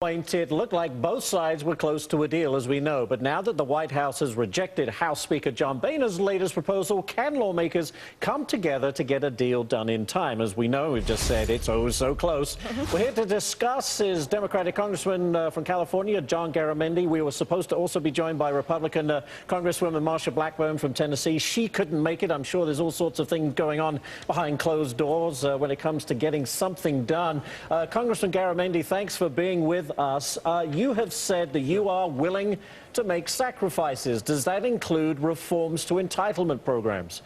point, it looked like both sides were close to a deal, as we know. But now that the White House has rejected House Speaker John Boehner's latest proposal, can lawmakers come together to get a deal done in time? As we know, we've just said it's oh so close. We're here to discuss is Democratic Congressman from California, John Garamendi. We were supposed to also be joined by Republican Congresswoman Marsha Blackburn from Tennessee. She couldn't make it. I'm sure there's all sorts of things going on behind closed doors when it comes to getting something done. Congressman Garamendi, thanks for being with us. You have said that you are willing to make sacrifices. Does that include reforms to entitlement programs?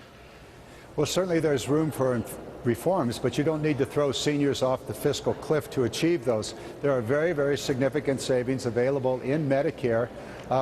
Well, certainly there's room for reforms, but you don't need to throw seniors off the fiscal cliff to achieve those. There are very, very significant savings available in Medicare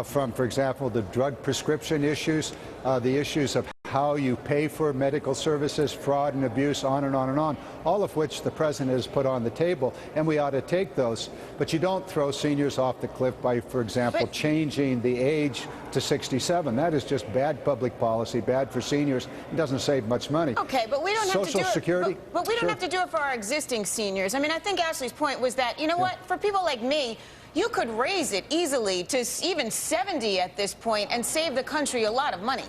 from, for example, the drug prescription issues, the issues of how you pay for medical services, fraud and abuse, on and on and on, all of which the president has put on the table, and we ought to take those. But you don't throw seniors off the cliff by, for example, changing the age to 67. That is just bad public policy, bad for seniors. It doesn't save much money. Okay, but we don't have to do it. Social Security? But we don't have to do it for our existing seniors. I mean, I think Ashley's point was that, you know what, for people like me, you could raise it easily to even 70 at this point and save the country a lot of money.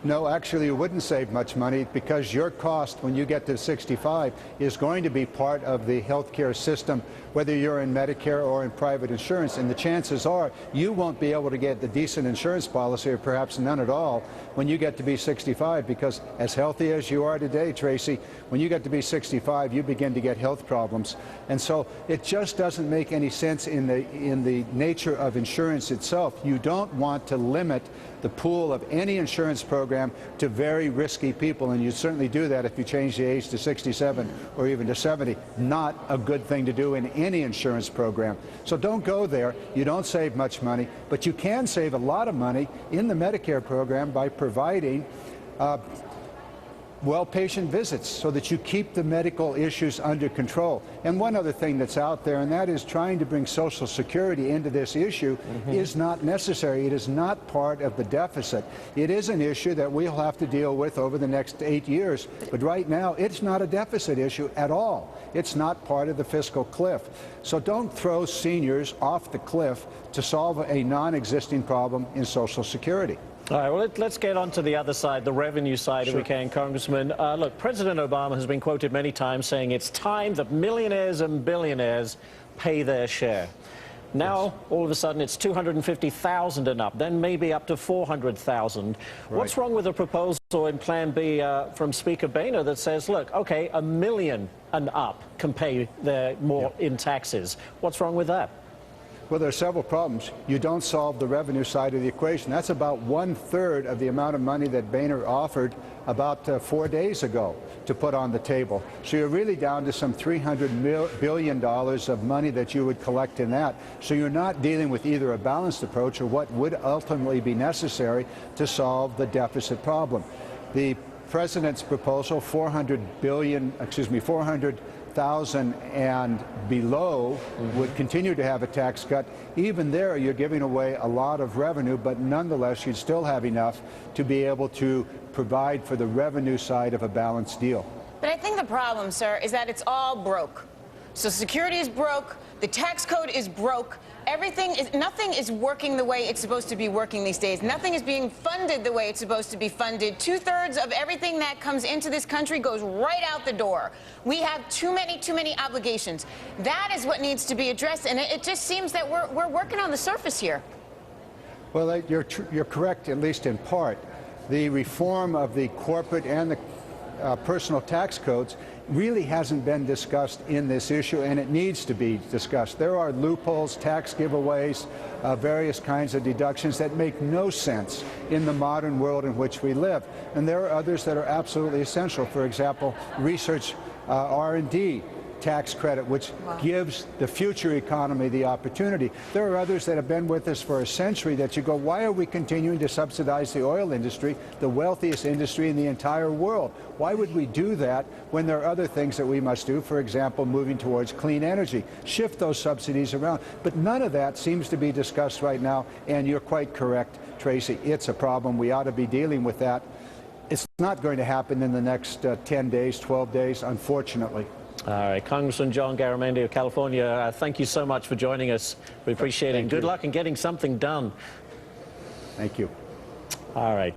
No, actually, you wouldn't save much money because your cost when you get to 65 is going to be part of the health care system, whether you're in Medicare or in private insurance. And the chances are you won't be able to get the decent insurance policy, or perhaps none at all, when you get to be 65, because as healthy as you are today, Tracy, when you get to be 65, you begin to get health problems. And so it just doesn't make any sense in the nature of insurance itself. You don't want to limit the pool of any insurance program to very risky people, and you certainly do that if you change the age to 67 or even to 70. Not a good thing to do in any insurance program. So don't go there. You don't save much money, but you can save a lot of money in the Medicare program by providing patient visits so that you keep the medical issues under control. And one other thing that's out there, and that is trying to bring Social Security into this issue is not necessary. It is not part of the deficit. It is an issue that we'll have to deal with over the next 8 years. But right now, it's not a deficit issue at all. It's not part of the fiscal cliff. So don't throw seniors off the cliff to solve a non-existing problem in Social Security. All right, well, let's get on to the other side, the revenue side, if we can, Congressman. Look, President Obama has been quoted many times saying it's time that millionaires and billionaires pay their share. Now, all of a sudden, it's $250,000 and up, then maybe up to $400,000. Right. What's wrong with a proposal in Plan B from Speaker Boehner that says, look, okay, $1 million and up can pay their more in taxes? What's wrong with that? Well, there are several problems. You don't solve the revenue side of the equation. That's about 1/3 of the amount of money that Boehner offered about 4 days ago to put on the table. So you're really down to some $300 billion of money that you would collect in that. So you're not dealing with either a balanced approach or what would ultimately be necessary to solve the deficit problem. The president's proposal, 400,000 and below would continue to have a tax cut. Even there, you're giving away a lot of revenue, but nonetheless, you'd still have enough to be able to provide for the revenue side of a balanced deal. But I think the problem, sir, is that it's all broke. Social Security is broke. The tax code is broke. Nothing is working the way it's supposed to be working these days. Nothing is being funded the way it's supposed to be funded. 2/3 of everything that comes into this country goes right out the door. We have too many obligations. That is what needs to be addressed, and it just seems that we're working on the surface here. Well, you're correct, at least in part. The reform of the corporate and the personal tax codes really hasn't been discussed in this issue, and it needs to be discussed. There are loopholes, tax giveaways, various kinds of deductions that make no sense in the modern world in which we live. And there are others that are absolutely essential. For example, research R&D tax credit, which gives the future economy the opportunity. There are others that have been with us for a century that you go, why are we continuing to subsidize the oil industry, the wealthiest industry in the entire world? Why would we do that when there are other things that we must do, for example, moving towards clean energy? Shift those subsidies around. But none of that seems to be discussed right now, and you're quite correct, Tracy. It's a problem. We ought to be dealing with that. It's not going to happen in the next 10 days, 12 days, unfortunately. All right, Congressman John Garamendi of California, thank you so much for joining us. We appreciate it. And good luck in getting something done. Thank you. All right.